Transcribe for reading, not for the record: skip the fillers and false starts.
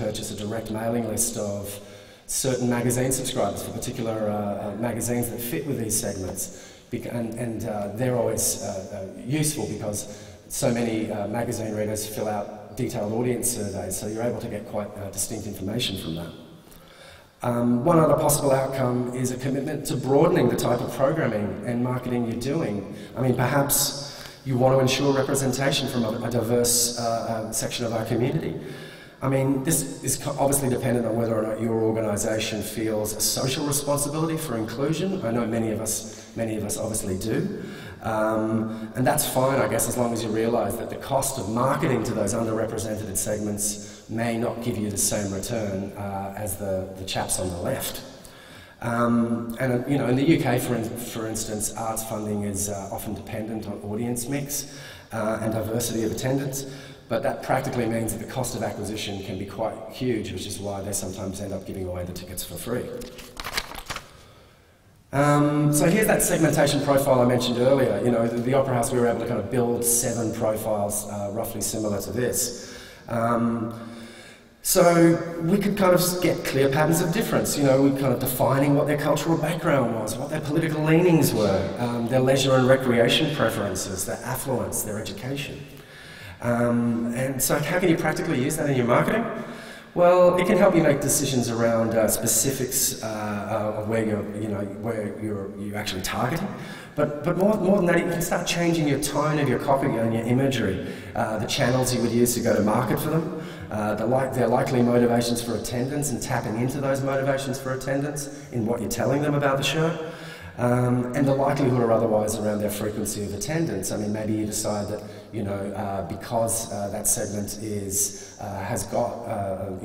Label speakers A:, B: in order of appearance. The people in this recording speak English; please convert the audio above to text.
A: purchase a direct mailing list of certain magazine subscribers for particular magazines that fit with these segments. And they're always useful because so many magazine readers fill out detailed audience surveys, so you're able to get quite distinct information from that. One other possible outcome is a commitment to broadening the type of programming and marketing you're doing. I mean, perhaps you want to ensure representation from a diverse section of our community. I mean, this is obviously dependent on whether or not your organisation feels a social responsibility for inclusion. I know many of us obviously do. And that's fine, I guess, as long as you realise that the cost of marketing to those underrepresented segments may not give you the same return as the chaps on the left. And you know, in the UK, for instance, arts funding is often dependent on audience mix and diversity of attendance, but that practically means that the cost of acquisition can be quite huge, which is why they sometimes end up giving away the tickets for free. So here's that segmentation profile I mentioned earlier. You know, the Opera House, we were able to kind of build 7 profiles roughly similar to this. So we could kind of get clear patterns of difference, you know, kind of defining what their cultural background was, what their political leanings were, their leisure and recreation preferences, their affluence, their education. And so how can you practically use that in your marketing? Well, it can help you make decisions around specifics of where you're actually targeting. But more than that, you can start changing your tone of your copy and your imagery, the channels you would use to go to market for them, their likely motivations for attendance and tapping into those motivations for attendance in what you're telling them about the show. And the likelihood or otherwise around their frequency of attendance. I mean, maybe you decide that, you know, because that segment has got